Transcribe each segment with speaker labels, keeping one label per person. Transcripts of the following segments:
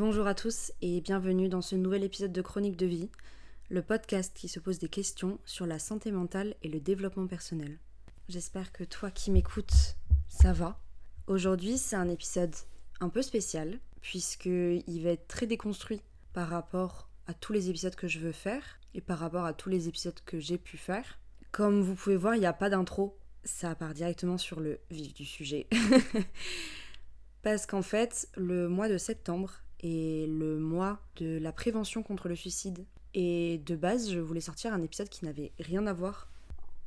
Speaker 1: Bonjour à tous et bienvenue dans ce nouvel épisode de Chronique de vie, le podcast qui se pose des questions sur la santé mentale et le développement personnel. J'espère que toi qui m'écoutes, ça va. Aujourd'hui, c'est un épisode un peu spécial puisqu'il va être très déconstruit par rapport à tous les épisodes que je veux faire et par rapport à tous les épisodes que j'ai pu faire. Comme vous pouvez voir, il n'y a pas d'intro, ça part directement sur le vif du sujet. Parce qu'en fait, le mois de septembre est le mois de la prévention contre le suicide. Et de base, je voulais sortir un épisode qui n'avait rien à voir.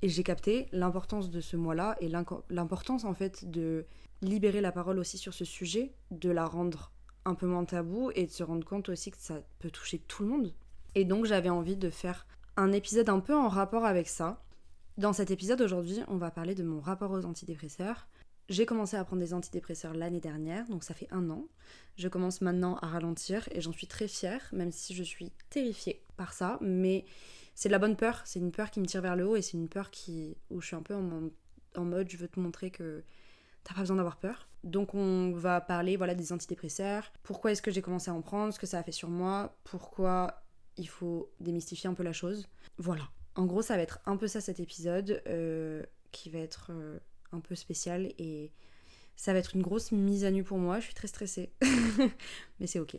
Speaker 1: Et j'ai capté l'importance de ce mois-là et l'importance en fait de libérer la parole aussi sur ce sujet, de la rendre un peu moins tabou et de se rendre compte aussi que ça peut toucher tout le monde. Et donc j'avais envie de faire un épisode un peu en rapport avec ça. Dans cet épisode aujourd'hui, on va parler de mon rapport aux antidépresseurs. J'ai commencé à prendre des antidépresseurs l'année dernière, donc ça fait 1 an. Je commence maintenant à ralentir et j'en suis très fière, même si je suis terrifiée par ça. Mais c'est de la bonne peur, c'est une peur qui me tire vers le haut et c'est une peur où je suis un peu en mode je veux te montrer que t'as pas besoin d'avoir peur. Donc on va parler des antidépresseurs, pourquoi est-ce que j'ai commencé à en prendre, ce que ça a fait sur moi, pourquoi il faut démystifier un peu la chose. Voilà. En gros, ça va être un peu ça cet épisode qui va être un peu spécial et ça va être une grosse mise à nu pour moi. Je suis très stressée, mais c'est ok.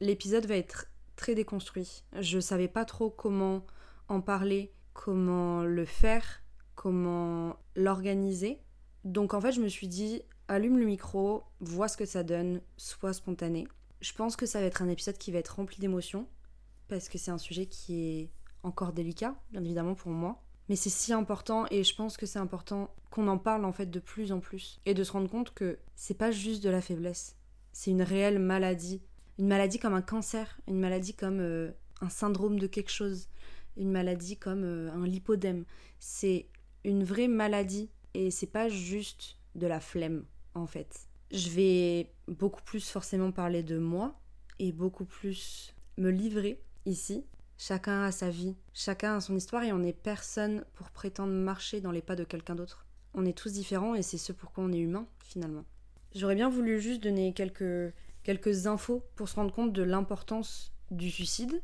Speaker 1: L'épisode va être très déconstruit. Je savais pas trop comment en parler, comment le faire, comment l'organiser. Donc en fait, je me suis dit, allume le micro, vois ce que ça donne, sois spontané. Je pense que ça va être un épisode qui va être rempli d'émotions parce que c'est un sujet qui est encore délicat, bien évidemment pour moi. Mais c'est si important et je pense que c'est important qu'on en parle en fait de plus en plus. Et de se rendre compte que c'est pas juste de la faiblesse. C'est une réelle maladie. Une maladie comme un cancer, une maladie comme un syndrome de quelque chose, une maladie comme un lipodème. C'est une vraie maladie et c'est pas juste de la flemme en fait. Je vais beaucoup plus forcément parler de moi et beaucoup plus me livrer ici. Chacun a sa vie, chacun a son histoire et on n'est personne pour prétendre marcher dans les pas de quelqu'un d'autre. On est tous différents et c'est ce pourquoi on est humain finalement. J'aurais bien voulu juste donner quelques infos pour se rendre compte de l'importance du suicide.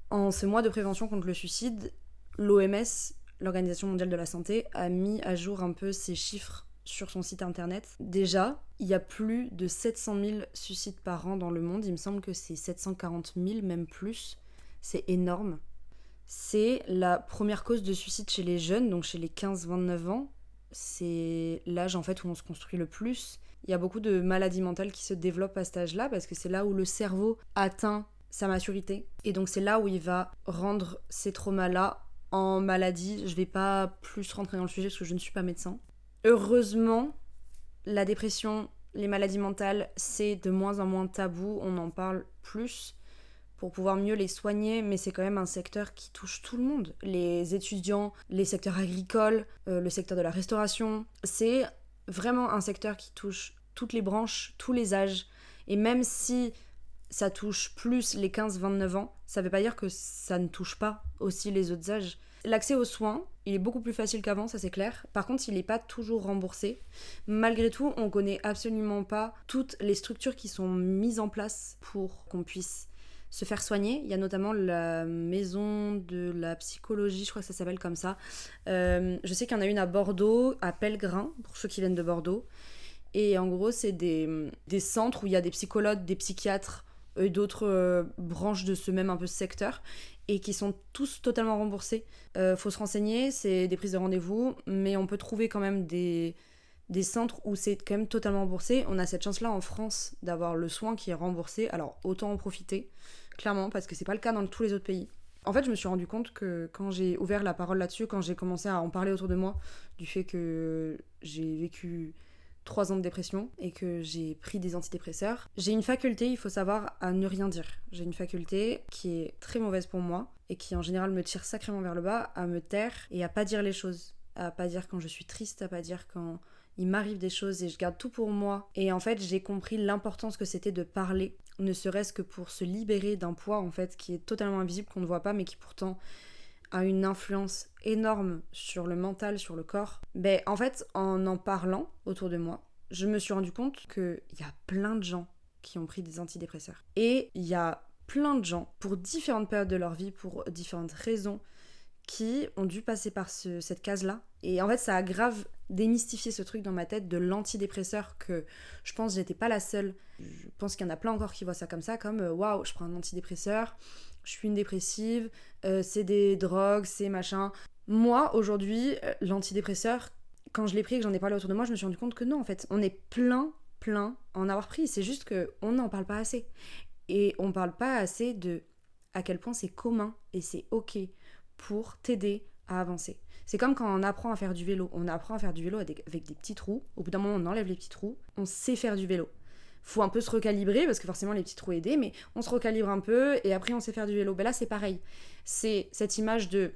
Speaker 1: En ce mois de prévention contre le suicide, l'OMS, l'Organisation mondiale de la santé, a mis à jour un peu ses chiffres sur son site internet. Déjà, il y a plus de 700 000 suicides par an dans le monde, il me semble que c'est 740 000, même plus. C'est énorme. C'est la première cause de suicide chez les jeunes, donc chez les 15-29 ans. C'est l'âge en fait où on se construit le plus. Il y a beaucoup de maladies mentales qui se développent à cet âge-là parce que c'est là où le cerveau atteint sa maturité. Et donc c'est là où il va rendre ces traumas-là en maladie. Je vais pas plus rentrer dans le sujet parce que je ne suis pas médecin. Heureusement, la dépression, les maladies mentales, c'est de moins en moins tabou. On en parle plus pour pouvoir mieux les soigner, mais c'est quand même un secteur qui touche tout le monde. Les étudiants, les secteurs agricoles, le secteur de la restauration, c'est vraiment un secteur qui touche toutes les branches, tous les âges. Et même si ça touche plus les 15-29 ans, ça veut pas dire que ça ne touche pas aussi les autres âges. L'accès aux soins, il est beaucoup plus facile qu'avant, ça c'est clair. Par contre, il n'est pas toujours remboursé. Malgré tout, on connaît absolument pas toutes les structures qui sont mises en place pour qu'on puisse se faire soigner. Il y a notamment la maison de la psychologie, je crois que ça s'appelle comme ça. Je sais qu'il y en a une à Bordeaux, à Pellegrin, pour ceux qui viennent de Bordeaux. Et en gros, c'est des centres où il y a des psychologues, des psychiatres et d'autres branches de ce même un peu secteur et qui sont tous totalement remboursés. Faut se renseigner, c'est des prises de rendez-vous, mais on peut trouver quand même des centres où c'est quand même totalement remboursé. On a cette chance-là en France d'avoir le soin qui est remboursé, alors autant en profiter, clairement, parce que c'est pas le cas dans tous les autres pays. En fait, je me suis rendu compte que quand j'ai ouvert la parole là-dessus, quand j'ai commencé à en parler autour de moi, du fait que j'ai vécu 3 ans de dépression et que j'ai pris des antidépresseurs, j'ai une faculté, il faut savoir, à ne rien dire. J'ai une faculté qui est très mauvaise pour moi et qui en général me tire sacrément vers le bas, à me taire et à pas dire les choses. À pas dire quand je suis triste, à pas dire quand il m'arrive des choses et je garde tout pour moi. Et en fait, j'ai compris l'importance que c'était de parler, ne serait-ce que pour se libérer d'un poids en fait qui est totalement invisible, qu'on ne voit pas, mais qui pourtant a une influence énorme sur le mental, sur le corps. En fait, en parlant autour de moi, je me suis rendu compte qu'il y a plein de gens qui ont pris des antidépresseurs. Et il y a plein de gens, pour différentes périodes de leur vie, pour différentes raisons, qui ont dû passer par cette case-là. Et en fait, ça a grave démystifié ce truc dans ma tête de l'antidépresseur, que je pense que j'étais pas la seule. Je pense qu'il y en a plein encore qui voient ça comme ça, comme waouh, je prends un antidépresseur, je suis une dépressive, c'est des drogues, c'est machin. Moi, aujourd'hui, l'antidépresseur, quand je l'ai pris et que j'en ai parlé autour de moi, je me suis rendu compte que non, en fait, on est plein à en avoir pris. C'est juste qu'on n'en parle pas assez. Et on parle pas assez de à quel point c'est commun et c'est ok pour t'aider à avancer. C'est comme quand on apprend à faire du vélo. On apprend à faire du vélo avec des petits trous. Au bout d'un moment, on enlève les petits trous. On sait faire du vélo. Faut un peu se recalibrer parce que forcément les petits trous aident, mais on se recalibre un peu et après on sait faire du vélo. Ben là, c'est pareil. C'est cette image de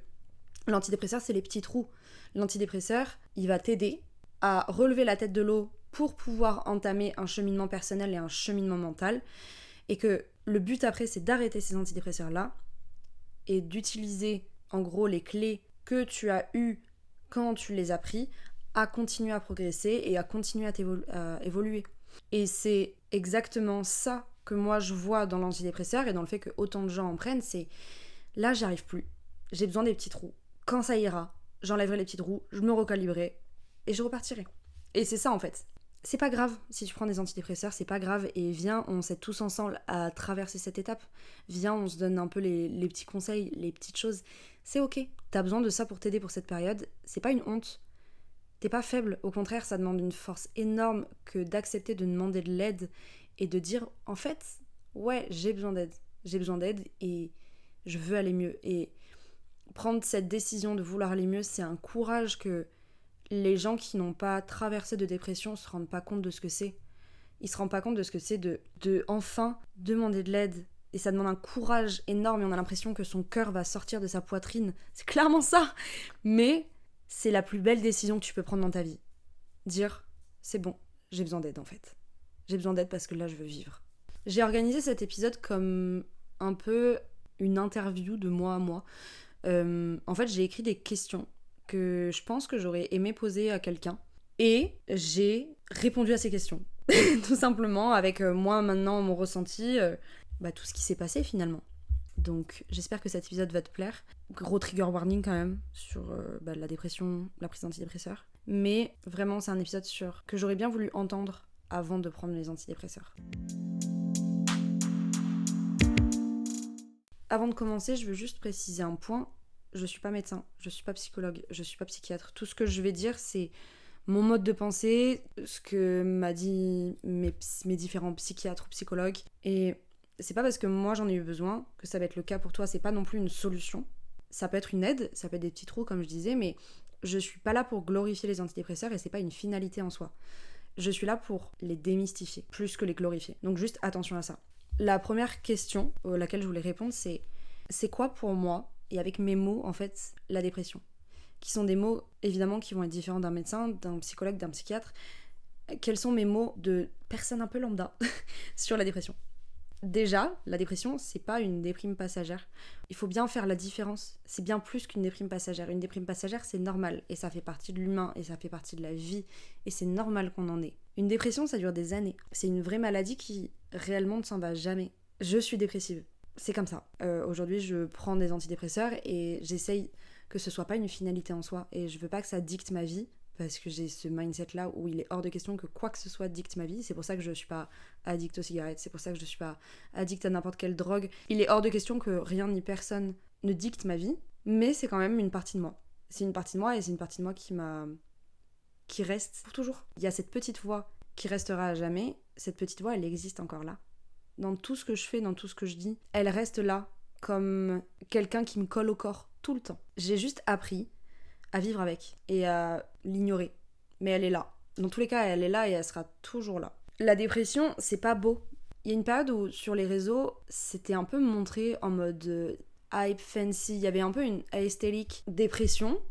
Speaker 1: l'antidépresseur, c'est les petits trous. L'antidépresseur, il va t'aider à relever la tête de l'eau pour pouvoir entamer un cheminement personnel et un cheminement mental. Et que le but après, c'est d'arrêter ces antidépresseurs-là et d'utiliser en gros les clés que tu as eues quand tu les as pris à continuer à progresser et à continuer à évoluer. Et c'est exactement ça que moi je vois dans l'antidépresseur et dans le fait que autant de gens en prennent, c'est là j'arrive plus, j'ai besoin des petits trous. Quand ça ira, j'enlèverai les petits trous, je me recalibrerai et je repartirai. Et c'est ça en fait. C'est pas grave si tu prends des antidépresseurs, c'est pas grave, et viens, on s'aide tous ensemble à traverser cette étape. Viens, on se donne un peu les petits conseils, les petites choses. C'est ok, t'as besoin de ça pour t'aider pour cette période, c'est pas une honte. T'es pas faible, au contraire, ça demande une force énorme que d'accepter de demander de l'aide et de dire, en fait, ouais, j'ai besoin d'aide et je veux aller mieux. Et prendre cette décision de vouloir aller mieux, c'est un courage que les gens qui n'ont pas traversé de dépression se rendent pas compte de ce que c'est. Ils se rendent pas compte de ce que c'est de enfin demander de l'aide. Et ça demande un courage énorme et on a l'impression que son cœur va sortir de sa poitrine. C'est clairement ça. Mais c'est la plus belle décision que tu peux prendre dans ta vie. Dire, c'est bon, j'ai besoin d'aide en fait. J'ai besoin d'aide parce que là je veux vivre. J'ai organisé cet épisode comme un peu une interview de moi à moi. En fait, j'ai écrit des questions que je pense que j'aurais aimé poser à quelqu'un. Et j'ai répondu à ces questions. Tout simplement, avec moi maintenant, mon ressenti, tout ce qui s'est passé finalement. Donc j'espère que cet épisode va te plaire. Gros trigger warning quand même sur la dépression, la prise d'antidépresseurs. Mais vraiment, c'est un épisode que j'aurais bien voulu entendre avant de prendre les antidépresseurs. Avant de commencer, je veux juste préciser un point. Je suis pas médecin, je suis pas psychologue, je suis pas psychiatre. Tout ce que je vais dire, c'est mon mode de pensée, ce que m'a dit mes différents psychiatres ou psychologues. Et c'est pas parce que moi j'en ai eu besoin que ça va être le cas pour toi. C'est pas non plus une solution. Ça peut être une aide, ça peut être des petits trous comme je disais, mais je suis pas là pour glorifier les antidépresseurs et c'est pas une finalité en soi. Je suis là pour les démystifier, plus que les glorifier. Donc juste attention à ça. La première question à laquelle je voulais répondre, c'est quoi pour moi, et avec mes mots, en fait, la dépression. Qui sont des mots, évidemment, qui vont être différents d'un médecin, d'un psychologue, d'un psychiatre. Quels sont mes mots de personne un peu lambda sur la dépression ? Déjà, la dépression, c'est pas une déprime passagère. Il faut bien faire la différence. C'est bien plus qu'une déprime passagère. Une déprime passagère, c'est normal. Et ça fait partie de l'humain, et ça fait partie de la vie. Et c'est normal qu'on en ait. Une dépression, ça dure des années. C'est une vraie maladie qui, réellement, ne s'en va jamais. Je suis dépressive. C'est comme ça. Aujourd'hui, je prends des antidépresseurs et j'essaye que ce soit pas une finalité en soi. Et je veux pas que ça dicte ma vie, parce que j'ai ce mindset-là où il est hors de question que quoi que ce soit dicte ma vie. C'est pour ça que je suis pas addict aux cigarettes, c'est pour ça que je suis pas addict à n'importe quelle drogue. Il est hors de question que rien ni personne ne dicte ma vie, mais c'est quand même une partie de moi. C'est une partie de moi et c'est une partie de moi qui reste pour toujours. Il y a cette petite voix qui restera à jamais. Cette petite voix, elle existe encore là. Dans tout ce que je fais, dans tout ce que je dis, elle reste là comme quelqu'un qui me colle au corps tout le temps. J'ai juste appris à vivre avec et à l'ignorer. Mais elle est là. Dans tous les cas, elle est là et elle sera toujours là. La dépression, c'est pas beau. Il y a une période où sur les réseaux, c'était un peu montré en mode hype, fancy. Il y avait un peu une aesthétique dépression.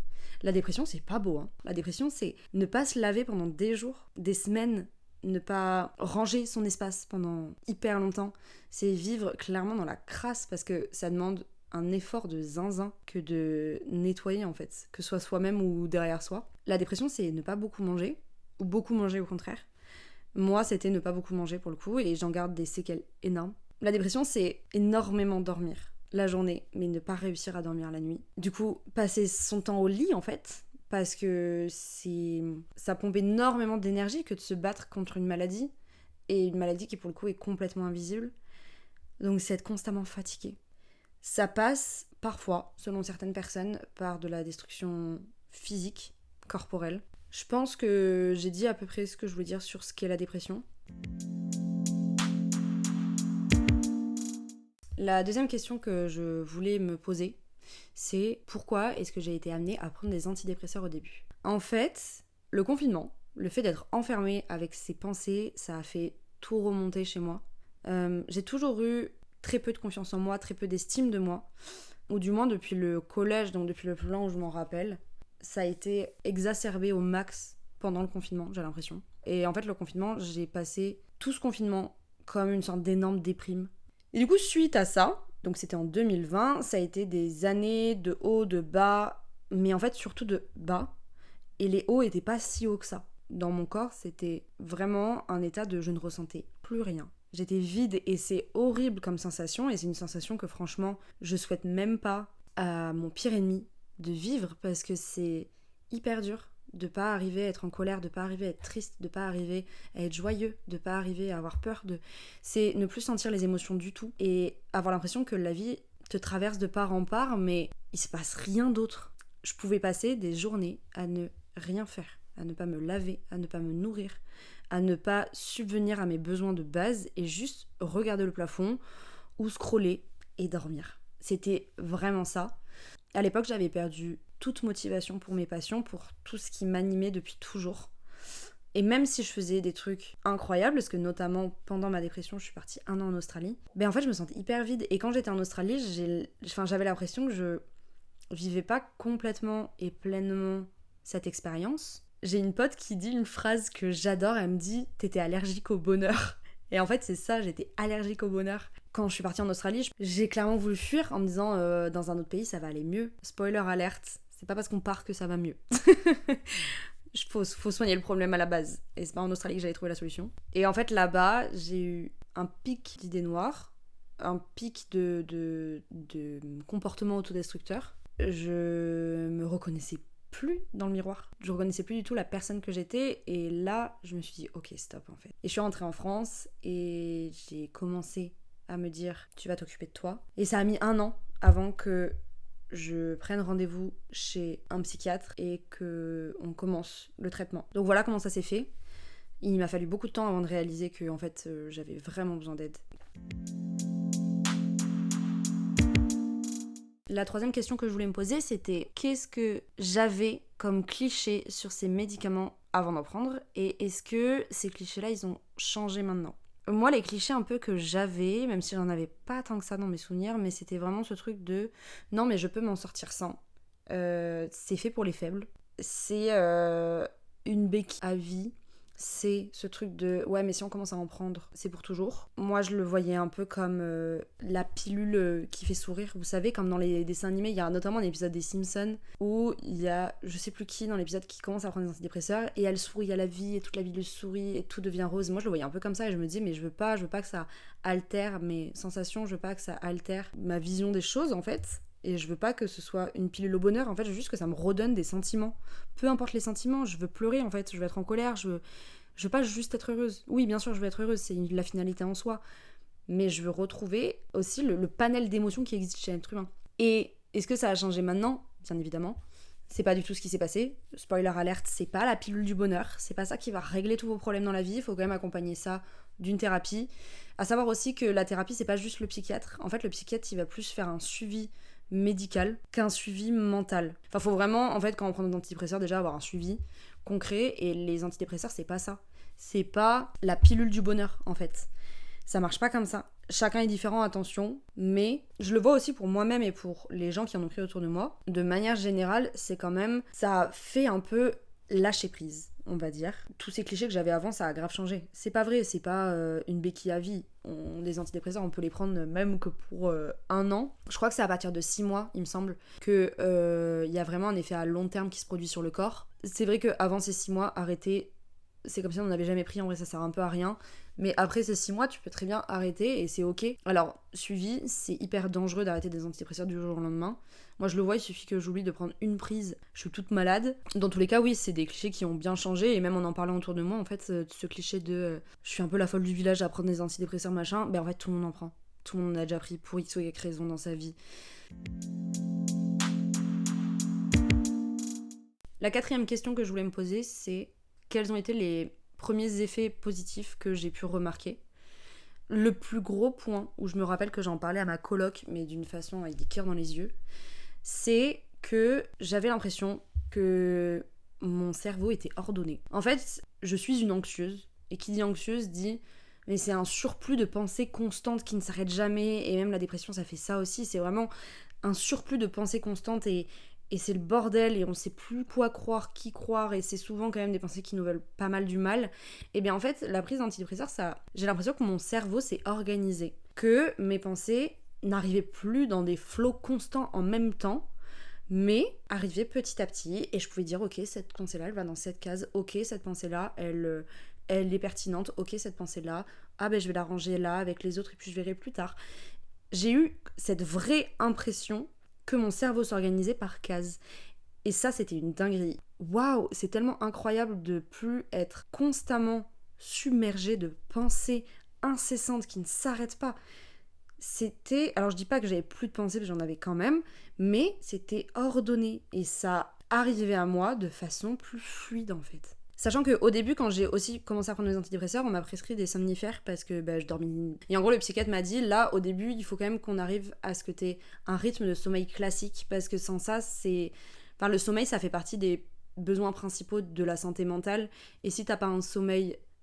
Speaker 1: La dépression, c'est pas beau. La dépression, c'est ne pas se laver pendant des jours, des semaines, ne pas ranger son espace pendant hyper longtemps. C'est vivre clairement dans la crasse parce que ça demande un effort de zinzin que de nettoyer en fait, que ce soit soi-même ou derrière soi. La dépression, c'est ne pas beaucoup manger, ou beaucoup manger au contraire. Moi, c'était ne pas beaucoup manger pour le coup, et j'en garde des séquelles énormes. La dépression, c'est énormément dormir la journée, mais ne pas réussir à dormir la nuit. Du coup, passer son temps au lit, en fait, parce que ça pompe énormément d'énergie que de se battre contre une maladie, et une maladie qui, pour le coup, est complètement invisible. Donc, c'est être constamment fatigué. Ça passe, parfois, selon certaines personnes, par de la destruction physique, corporelle. Je pense que j'ai dit à peu près ce que je voulais dire sur ce qu'est la dépression. La deuxième question que je voulais me poser, c'est pourquoi est-ce que j'ai été amenée à prendre des antidépresseurs au début ? En fait, le confinement, le fait d'être enfermée avec ses pensées, ça a fait tout remonter chez moi. J'ai toujours eu très peu de confiance en moi, très peu d'estime de moi, ou du moins depuis le collège, donc depuis le plus loin où je m'en rappelle. Ça a été exacerbé au max pendant le confinement, j'ai l'impression. Et en fait, le confinement, j'ai passé tout ce confinement comme une sorte d'énorme déprime. Et du coup, suite à ça, donc c'était en 2020, ça a été des années de hauts, de bas, mais en fait surtout de bas. Et les hauts étaient pas si hauts que ça. Dans mon corps, c'était vraiment un état de je ne ressentais plus rien. J'étais vide et c'est horrible comme sensation, et c'est une sensation que franchement, je souhaite même pas à mon pire ennemi de vivre, parce que c'est hyper dur de pas arriver à être en colère, de pas arriver à être triste, de pas arriver à être joyeux, de pas arriver à avoir peur, c'est ne plus sentir les émotions du tout et avoir l'impression que la vie te traverse de part en part, mais il se passe rien d'autre. Je pouvais passer des journées à ne rien faire, à ne pas me laver, à ne pas me nourrir, à ne pas subvenir à mes besoins de base et juste regarder le plafond ou scroller et dormir. C'était vraiment ça. À l'époque, j'avais perdu toute motivation pour mes passions, pour tout ce qui m'animait depuis toujours. Et même si je faisais des trucs incroyables, parce que notamment pendant ma dépression, je suis partie 1 an en Australie, ben en fait, je me sentais hyper vide. Et quand j'étais en Australie, j'avais l'impression que je vivais pas complètement et pleinement cette expérience. J'ai une pote qui dit une phrase que j'adore, elle me dit « T'étais allergique au bonheur ». Et en fait, c'est ça, j'étais allergique au bonheur. Quand je suis partie en Australie, j'ai clairement voulu fuir en me disant dans un autre pays, ça va aller mieux. Spoiler alerte, c'est pas parce qu'on part que ça va mieux. Faut soigner le problème à la base. Et c'est pas en Australie que j'allais trouver la solution. Et en fait, là-bas, j'ai eu un pic d'idées noires, un pic de comportement autodestructeur. Je me reconnaissais plus dans le miroir. Je reconnaissais plus du tout la personne que j'étais, et là je me suis dit ok, stop en fait. Et je suis rentrée en France et j'ai commencé à me dire tu vas t'occuper de toi. Et ça a mis 1 an avant que je prenne rendez-vous chez un psychiatre et que on commence le traitement. Donc voilà comment ça s'est fait. Il m'a fallu beaucoup de temps avant de réaliser que en fait j'avais vraiment besoin d'aide. La troisième question que je voulais me poser, c'était qu'est-ce que j'avais comme cliché sur ces médicaments avant d'en prendre, et est-ce que ces clichés-là, ils ont changé maintenant ? Moi, les clichés un peu que j'avais, même si j'en avais pas tant que ça dans mes souvenirs, mais c'était vraiment ce truc de non, mais je peux m'en sortir sans. C'est fait pour les faibles. C'est une béquille à vie. C'est ce truc de ouais, mais si on commence à en prendre, c'est pour toujours. Moi, je le voyais un peu comme la pilule qui fait sourire. Vous savez, comme dans les dessins animés, il y a notamment un épisode des Simpsons où il y a je sais plus qui dans l'épisode qui commence à prendre des antidépresseurs et elle sourit à la vie et toute la vie lui sourit et tout devient rose. Moi, je le voyais un peu comme ça et je me disais mais je veux pas que ça altère mes sensations, je veux pas que ça altère ma vision des choses en fait. Et je veux pas que ce soit une pilule au bonheur, en fait, je veux juste que ça me redonne des sentiments. Peu importe les sentiments, je veux pleurer en fait, je veux être en colère, je veux pas juste être heureuse. Oui, bien sûr, je veux être heureuse, c'est la finalité en soi. Mais je veux retrouver aussi le panel d'émotions qui existe chez l'être humain. Et est-ce que ça a changé maintenant ? Bien évidemment. C'est pas du tout ce qui s'est passé. Spoiler alerte, c'est pas la pilule du bonheur. C'est pas ça qui va régler tous vos problèmes dans la vie. Il faut quand même accompagner ça d'une thérapie. À savoir aussi que la thérapie, c'est pas juste le psychiatre. En fait, le psychiatre, il va plus faire un suivi médical qu'un suivi mental. Enfin, faut vraiment, en fait, quand on prend des antidépresseurs, déjà avoir un suivi concret, et les antidépresseurs, c'est pas ça. C'est pas la pilule du bonheur, en fait. Ça marche pas comme ça. Chacun est différent, attention, mais je le vois aussi pour moi-même et pour les gens qui en ont pris autour de moi. De manière générale, c'est quand même, ça fait un peu lâcher prise, on va dire. Tous ces clichés que j'avais avant, ça a grave changé. C'est pas vrai, c'est pas une béquille à vie. Des antidépresseurs, on peut les prendre même que pour 1 an. Je crois que c'est à partir de 6 mois, il me semble, qu'il y a vraiment un effet à long terme qui se produit sur le corps. C'est vrai qu'avant ces 6 mois, arrêter c'est comme si on n'en avait jamais pris, en vrai ça sert un peu à rien. Mais après ces 6 mois, tu peux très bien arrêter et c'est ok. Alors, suivi, c'est hyper dangereux d'arrêter des antidépresseurs du jour au lendemain. Moi je le vois, il suffit que j'oublie de prendre une prise, je suis toute malade. Dans tous les cas, oui, c'est des clichés qui ont bien changé, et même en parlant autour de moi, en fait, ce cliché de je suis un peu la folle du village à prendre des antidépresseurs machin, ben en fait tout le monde en prend. Tout le monde en a déjà pris pour X ou Y raison dans sa vie. La 4e question que je voulais me poser, c'est quels ont été les premiers effets positifs que j'ai pu remarquer. Le plus gros point, où je me rappelle que j'en parlais à ma coloc, mais d'une façon avec des cœurs dans les yeux, c'est que j'avais l'impression que mon cerveau était ordonné. En fait, je suis une anxieuse, et qui dit anxieuse dit mais c'est un surplus de pensées constantes qui ne s'arrête jamais, et même la dépression ça fait ça aussi, c'est vraiment un surplus de pensées constantes, et c'est le bordel, et on sait plus quoi croire, qui croire, et c'est souvent quand même des pensées qui nous veulent pas mal du mal. Et bien en fait, la prise d'antidépresseurs, j'ai l'impression que mon cerveau s'est organisé, que mes pensées n'arrivaient plus dans des flots constants en même temps, mais arrivaient petit à petit, et je pouvais dire ok, cette pensée-là, elle va dans cette case, ok, cette pensée-là, elle est pertinente, ok, cette pensée-là, ah ben je vais la ranger là avec les autres, et puis je verrai plus tard. J'ai eu cette vraie impression que mon cerveau s'organisait par cases. Et ça, c'était une dinguerie. Waouh, c'est tellement incroyable de plus être constamment submergé de pensées incessantes qui ne s'arrêtent pas. C'était... Alors, je dis pas que j'avais plus de pensées, parce que j'en avais quand même, mais c'était ordonné. Et ça arrivait à moi de façon plus fluide, en fait. Sachant qu'au début, quand j'ai aussi commencé à prendre des antidépresseurs, on m'a prescrit des somnifères parce que je dormais. Et en gros, le psychiatre m'a dit, là, au début, il faut quand même qu'on arrive à ce que tu aies un rythme de sommeil classique, parce que sans ça, c'est... Enfin, le sommeil, ça fait partie des besoins principaux de la santé mentale. Et si t'as pas un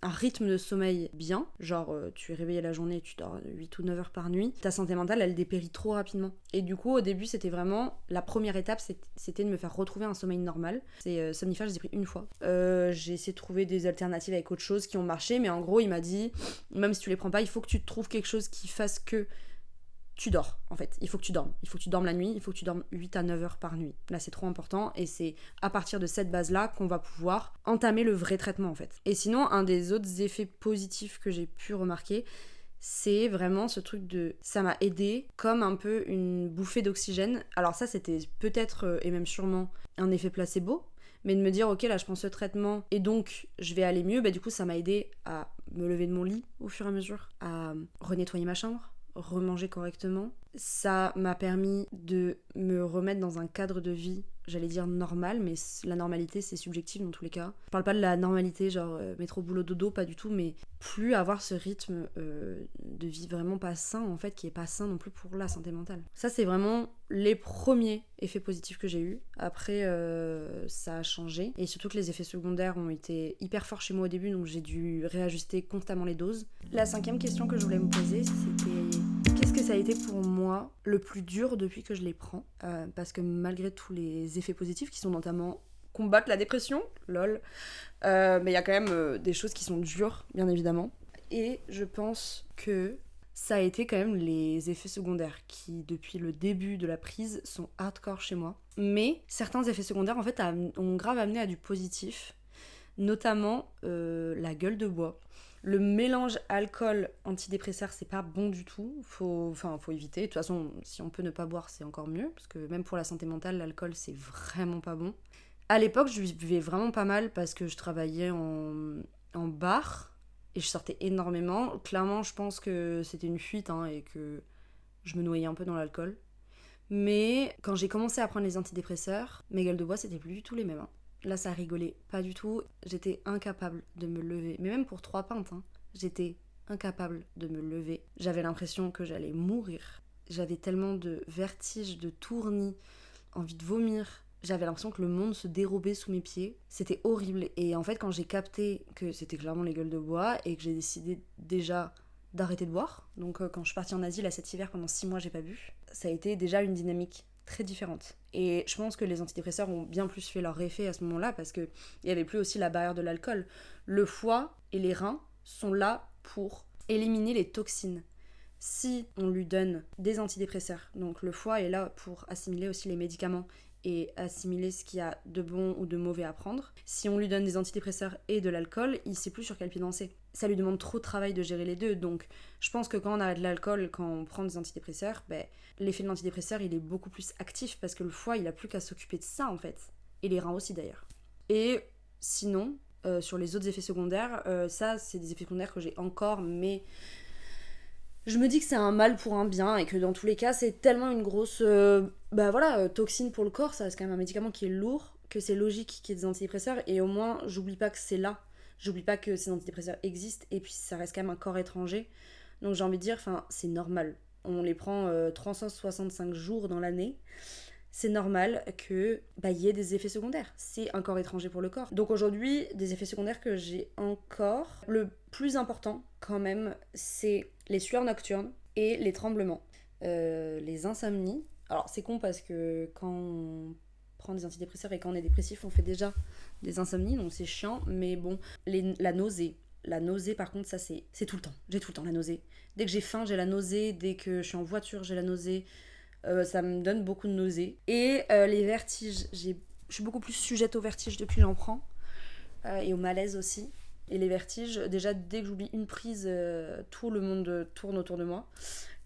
Speaker 1: rythme de sommeil bien, genre tu es réveillé la journée et tu dors 8 ou 9 heures par nuit, ta santé mentale elle dépérit trop rapidement. Et du coup au début c'était vraiment, la première étape c'était de me faire retrouver un sommeil normal. C'est somnifères, je les ai pris une fois. J'ai essayé de trouver des alternatives avec autre chose qui ont marché, mais en gros il m'a dit, même si tu les prends pas, il faut que tu te trouves quelque chose qui fasse que tu dors, en fait. Il faut que tu dormes. Il faut que tu dormes la nuit, il faut que tu dormes 8 à 9 heures par nuit. Là, c'est trop important, et c'est à partir de cette base-là qu'on va pouvoir entamer le vrai traitement, en fait. Et sinon, un des autres effets positifs que j'ai pu remarquer, c'est vraiment ce truc de... Ça m'a aidé comme un peu une bouffée d'oxygène. Alors ça, c'était peut-être, et même sûrement, un effet placebo, mais de me dire, ok, là, je prends ce traitement, et donc, je vais aller mieux, du coup, ça m'a aidé à me lever de mon lit, au fur et à mesure, à renettoyer ma chambre, remanger correctement. Ça m'a permis de me remettre dans un cadre de vie, j'allais dire normal, mais la normalité c'est subjectif dans tous les cas. Je parle pas de la normalité genre métro boulot dodo, pas du tout, mais plus avoir ce rythme de vie vraiment pas sain en fait, qui est pas sain non plus pour la santé mentale. Ça c'est vraiment les premiers effets positifs que j'ai eu. Après ça a changé, et surtout que les effets secondaires ont été hyper forts chez moi au début, donc j'ai dû réajuster constamment les doses. La 5e question que je voulais me poser, c'était qu'est-ce que ça a été pour moi le plus dur depuis que je les prends, parce que malgré tous les effets positifs qui sont notamment combattre la dépression, lol, mais il y a quand même des choses qui sont dures, bien évidemment. Et je pense que ça a été quand même les effets secondaires qui, depuis le début de la prise, sont hardcore chez moi. Mais certains effets secondaires, en fait, ont grave amené à du positif, notamment la gueule de bois. Le mélange alcool-antidépresseur, c'est pas bon du tout. Faut éviter. De toute façon, si on peut ne pas boire, c'est encore mieux. Parce que même pour la santé mentale, l'alcool, c'est vraiment pas bon. À l'époque, je buvais vraiment pas mal parce que je travaillais en bar. Et je sortais énormément. Clairement, je pense que c'était une fuite et que je me noyais un peu dans l'alcool. Mais quand j'ai commencé à prendre les antidépresseurs, mes gueules de bois, c'était plus du tout les mêmes. Là, ça rigolait pas du tout. J'étais incapable de me lever. Mais même pour 3 pintes, j'étais incapable de me lever. J'avais l'impression que j'allais mourir. J'avais tellement de vertige, de tournis, envie de vomir. J'avais l'impression que le monde se dérobait sous mes pieds. C'était horrible. Et en fait, quand j'ai capté que c'était clairement les gueules de bois et que j'ai décidé déjà d'arrêter de boire, donc quand je suis partie en Asie là cet hiver, pendant 6 mois, j'ai pas bu, ça a été déjà une dynamique très différente. Et je pense que les antidépresseurs ont bien plus fait leur effet à ce moment-là parce qu'il n'y avait plus aussi la barrière de l'alcool. Le foie et les reins sont là pour éliminer les toxines. Si on lui donne des antidépresseurs, donc le foie est là pour assimiler aussi les médicaments et assimiler ce qu'il y a de bon ou de mauvais à prendre. Si on lui donne des antidépresseurs et de l'alcool, il sait plus sur quel pied danser. Ça lui demande trop de travail de gérer les deux, donc je pense que quand on arrête l'alcool, quand on prend des antidépresseurs, l'effet de l'antidépresseur il est beaucoup plus actif parce que le foie il a plus qu'à s'occuper de ça en fait. Et les reins aussi d'ailleurs. Et sinon, sur les autres effets secondaires, ça c'est des effets secondaires que j'ai encore, mais je me dis que c'est un mal pour un bien et que dans tous les cas c'est tellement une grosse toxine pour le corps, ça reste quand même un médicament qui est lourd, que c'est logique qu'il y ait des antidépresseurs et au moins j'oublie pas que c'est là, j'oublie pas que ces antidépresseurs existent et puis ça reste quand même un corps étranger, donc j'ai envie de dire, c'est normal, on les prend 365 jours dans l'année, c'est normal que y ait des effets secondaires. C'est un corps étranger pour le corps. Donc aujourd'hui, des effets secondaires que j'ai encore, le plus important quand même, c'est les sueurs nocturnes et les tremblements. Les insomnies. Alors c'est con parce que quand on prend des antidépresseurs et quand on est dépressif, on fait déjà des insomnies, donc c'est chiant, mais bon, la nausée. La nausée, par contre, ça c'est tout le temps. J'ai tout le temps la nausée. Dès que j'ai faim, j'ai la nausée. Dès que je suis en voiture, j'ai la nausée. Ça me donne beaucoup de nausées. Et les vertiges, je suis beaucoup plus sujette aux vertiges depuis que j'en prends. Et au malaise aussi. Et les vertiges, déjà dès que j'oublie une prise, tout le monde tourne autour de moi.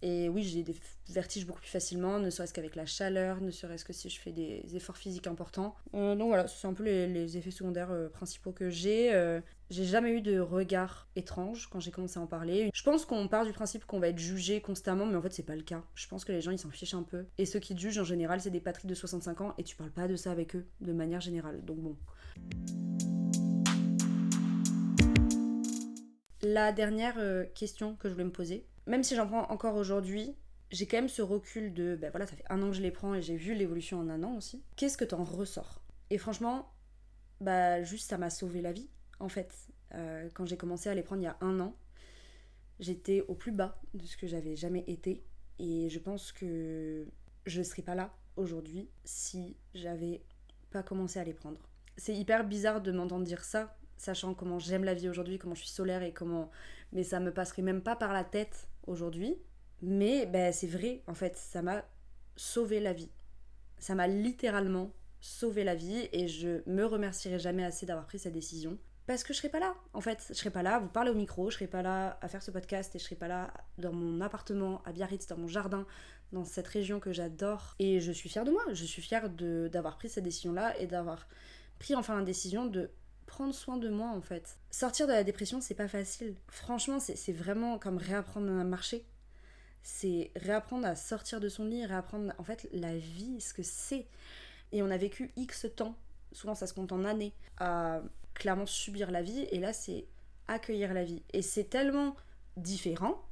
Speaker 1: Et oui, j'ai des vertiges beaucoup plus facilement, ne serait-ce qu'avec la chaleur, ne serait-ce que si je fais des efforts physiques importants. Donc voilà, c'est un peu les effets secondaires principaux que j'ai. J'ai jamais eu de regard étrange quand j'ai commencé à en parler. Je pense qu'on part du principe qu'on va être jugé constamment, mais en fait c'est pas le cas. Je pense que les gens ils s'en fichent un peu. Et ceux qui te jugent en général c'est des patriques de 65 ans et tu parles pas de ça avec eux de manière générale. Donc bon. La dernière question que je voulais me poser, même si j'en prends encore aujourd'hui, j'ai quand même ce recul de, ça fait 1 an que je les prends et j'ai vu l'évolution en 1 an aussi. Qu'est-ce que t'en ressors ? Et franchement, juste ça m'a sauvé la vie, en fait. Quand j'ai commencé à les prendre il y a 1 an, j'étais au plus bas de ce que j'avais jamais été. Et je pense que je ne serais pas là aujourd'hui si j'avais pas commencé à les prendre. C'est hyper bizarre de m'entendre dire ça, sachant comment j'aime la vie aujourd'hui, comment je suis solaire et comment... Mais ça me passerait même pas par la tête aujourd'hui. Mais c'est vrai, en fait, ça m'a sauvé la vie. Ça m'a littéralement sauvé la vie et je me remercierai jamais assez d'avoir pris cette décision. Parce que je serais pas là, en fait. Je serais pas là à vous parler au micro, je serais pas là à faire ce podcast et je serais pas là dans mon appartement à Biarritz, dans mon jardin, dans cette région que j'adore. Et je suis fière de moi, je suis fière d'avoir pris cette décision-là et d'avoir pris enfin la décision de prendre soin de moi, en fait. Sortir de la dépression, c'est pas facile. Franchement, c'est vraiment comme réapprendre à marcher. C'est réapprendre à sortir de son lit, réapprendre, en fait, la vie, ce que c'est. Et on a vécu X temps, souvent ça se compte en années, à clairement subir la vie, et là c'est accueillir la vie. Et c'est tellement différent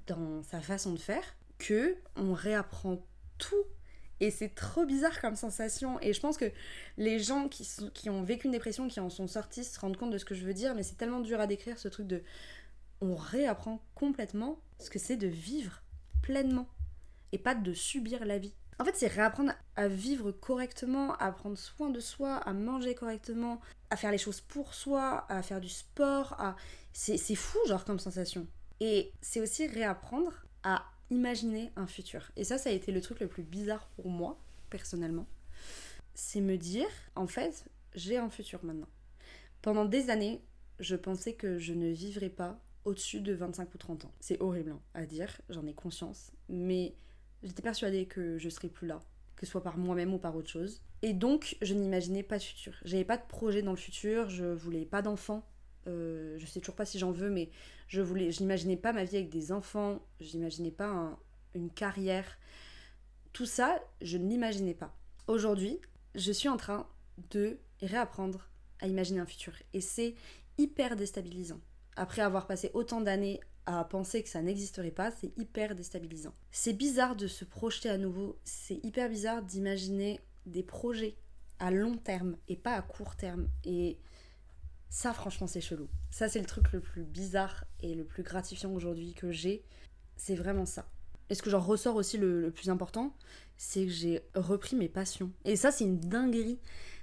Speaker 1: dans sa façon de faire que on réapprend tout. Et c'est trop bizarre comme sensation. Et je pense que les gens qui ont vécu une dépression, qui en sont sortis, se rendent compte de ce que je veux dire, mais c'est tellement dur à décrire, ce truc de... On réapprend complètement ce que c'est de vivre pleinement et pas de subir la vie. En fait, c'est réapprendre à vivre correctement, à prendre soin de soi, à manger correctement, à faire les choses pour soi, à faire du sport, c'est fou, genre, comme sensation. Et c'est aussi réapprendre à imaginer un futur. Et ça a été le truc le plus bizarre pour moi, personnellement. C'est me dire, en fait, j'ai un futur maintenant. Pendant des années, je pensais que je ne vivrais pas au-dessus de 25 ou 30 ans. C'est horrible à dire, j'en ai conscience, mais j'étais persuadée que je serais plus là, que ce soit par moi-même ou par autre chose. Et donc, je n'imaginais pas de futur. J'avais pas de projet dans le futur, je voulais pas d'enfants. Je sais toujours pas si j'en veux, mais je n'imaginais pas ma vie avec des enfants, je n'imaginais pas une carrière. Tout ça, je ne l'imaginais pas. Aujourd'hui, je suis en train de réapprendre à imaginer un futur. Et c'est hyper déstabilisant. Après avoir passé autant d'années à penser que ça n'existerait pas, c'est hyper déstabilisant. C'est bizarre de se projeter à nouveau, c'est hyper bizarre d'imaginer des projets à long terme et pas à court terme. Et ça, franchement, c'est chelou. Ça, c'est le truc le plus bizarre et le plus gratifiant aujourd'hui que j'ai. C'est vraiment ça. Et ce que j'en ressors aussi le plus important, c'est que j'ai repris mes passions. Et ça, c'est une dinguerie.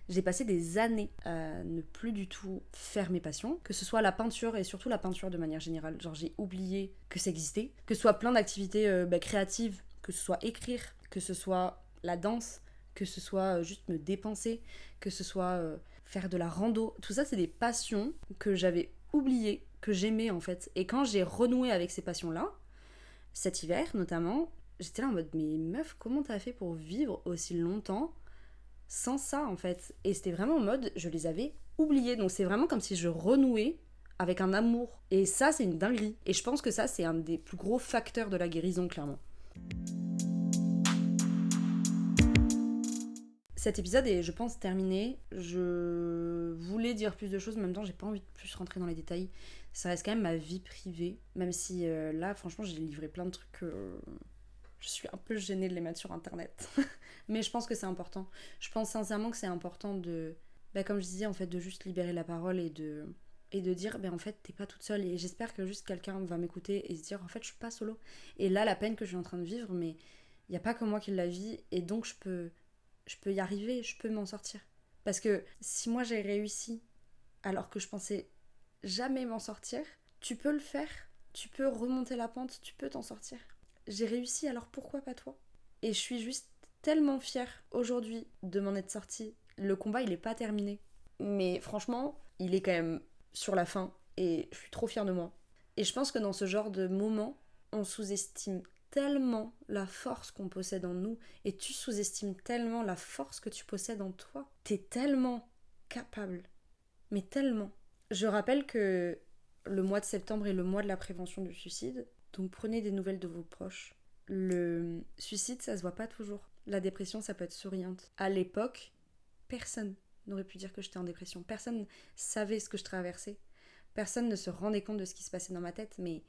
Speaker 1: J'ai passé des années à ne plus du tout faire mes passions, que ce soit la peinture et surtout la peinture de manière générale. Genre, j'ai oublié que ça existait, que ce soit plein d'activités créatives, que ce soit écrire, que ce soit la danse, que ce soit juste me dépenser, que ce soit faire de la rando. Tout ça, c'est des passions que j'avais oubliées, que j'aimais en fait. Et quand j'ai renoué avec ces passions-là, cet hiver notamment, j'étais là en mode mais meuf, comment t'as fait pour vivre aussi longtemps sans ça en fait? Et c'était vraiment en mode je les avais oubliées. Donc c'est vraiment comme si je renouais avec un amour. Et ça, c'est une dinguerie. Et je pense que ça, c'est un des plus gros facteurs de la guérison, clairement. Cet épisode est, je pense, terminé. Je voulais dire plus de choses, mais en même temps, j'ai pas envie de plus rentrer dans les détails. Ça reste quand même ma vie privée, même si là, franchement, j'ai livré plein de trucs. Je suis un peu gênée de les mettre sur Internet. Mais je pense que c'est important. Je pense sincèrement que c'est important de, comme je disais, en fait, de juste libérer la parole et de dire, en fait, t'es pas toute seule. Et j'espère que juste quelqu'un va m'écouter et se dire, en fait, je suis pas solo. Et là, la peine que je suis en train de vivre, mais il n'y a pas que moi qui la vis, et donc je peux y arriver, je peux m'en sortir. Parce que si moi j'ai réussi alors que je pensais jamais m'en sortir, tu peux le faire, tu peux remonter la pente, tu peux t'en sortir. J'ai réussi, alors pourquoi pas toi? Et je suis juste tellement fière aujourd'hui de m'en être sortie. Le combat, il est pas terminé. Mais franchement, il est quand même sur la fin et je suis trop fière de moi. Et je pense que dans ce genre de moment, on sous-estime tellement la force qu'on possède en nous et tu sous-estimes tellement la force que tu possèdes en toi. T'es tellement capable, mais tellement. Je rappelle que le mois de septembre est le mois de la prévention du suicide, donc prenez des nouvelles de vos proches. Le suicide, ça se voit pas toujours. La dépression, ça peut être souriante. À l'époque, personne n'aurait pu dire que j'étais en dépression. Personne savait ce que je traversais. Personne ne se rendait compte de ce qui se passait dans ma tête, mais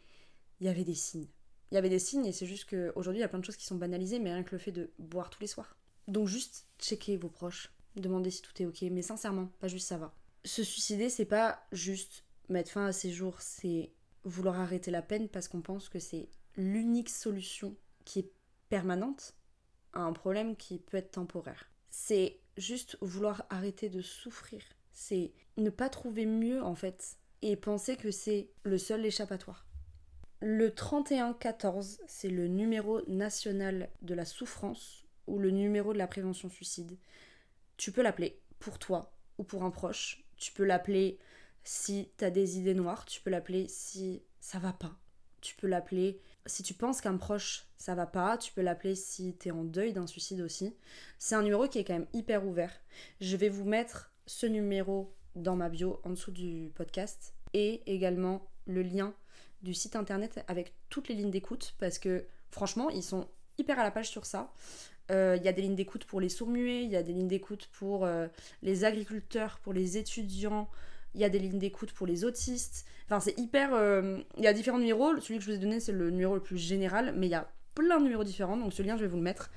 Speaker 1: il y avait des signes. Il y avait des signes et c'est juste qu'aujourd'hui, il y a plein de choses qui sont banalisées, mais rien que le fait de boire tous les soirs. Donc juste checker vos proches, demandez si tout est ok, mais sincèrement, pas juste ça va. Se suicider, c'est pas juste mettre fin à ses jours, c'est vouloir arrêter la peine parce qu'on pense que c'est l'unique solution qui est permanente à un problème qui peut être temporaire. C'est juste vouloir arrêter de souffrir. C'est ne pas trouver mieux en fait et penser que c'est le seul échappatoire. Le 3114, c'est le numéro national de la souffrance ou le numéro de la prévention suicide. Tu peux l'appeler pour toi ou pour un proche. Tu peux l'appeler si t'as des idées noires. Tu peux l'appeler si ça va pas. Tu peux l'appeler si tu penses qu'un proche ça va pas. Tu peux l'appeler si t'es en deuil d'un suicide aussi. C'est un numéro qui est quand même hyper ouvert. Je vais vous mettre ce numéro dans ma bio en dessous du podcast et également le lien du site internet avec toutes les lignes d'écoute parce que franchement ils sont hyper à la page sur ça. Il y a des lignes d'écoute pour les sourds-muets, il y a des lignes d'écoute pour les agriculteurs, pour les étudiants, il y a des lignes d'écoute pour les autistes. Enfin c'est hyper... il y a différents numéros, celui que je vous ai donné c'est le numéro le plus général, mais il y a plein de numéros différents, donc ce lien je vais vous le mettre.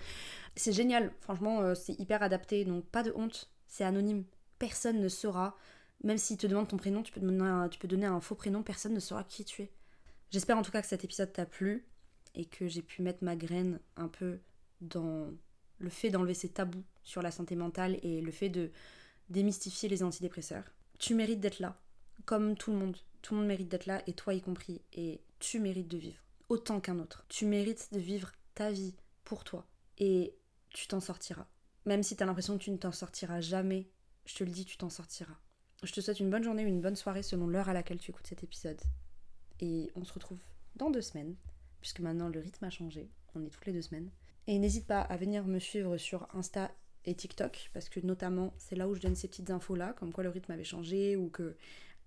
Speaker 1: C'est génial, franchement c'est hyper adapté, donc pas de honte, c'est anonyme, personne ne saura, même s'il te demande ton prénom, tu peux donner un faux prénom, personne ne saura qui tu es. J'espère en tout cas que cet épisode t'a plu et que j'ai pu mettre ma graine un peu dans le fait d'enlever ces tabous sur la santé mentale et le fait de démystifier les antidépresseurs. Tu mérites d'être là, comme tout le monde. Tout le monde mérite d'être là et toi y compris. Et tu mérites de vivre autant qu'un autre. Tu mérites de vivre ta vie pour toi et tu t'en sortiras. Même si t'as l'impression que tu ne t'en sortiras jamais, je te le dis, tu t'en sortiras. Je te souhaite une bonne journée ou une bonne soirée selon l'heure à laquelle tu écoutes cet épisode. Et on se retrouve dans 2 semaines, puisque maintenant le rythme a changé, on est toutes les 2 semaines. Et n'hésite pas à venir me suivre sur Insta et TikTok, parce que notamment c'est là où je donne ces petites infos-là, comme quoi le rythme avait changé ou que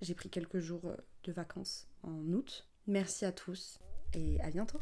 Speaker 1: j'ai pris quelques jours de vacances en août. Merci à tous et à bientôt.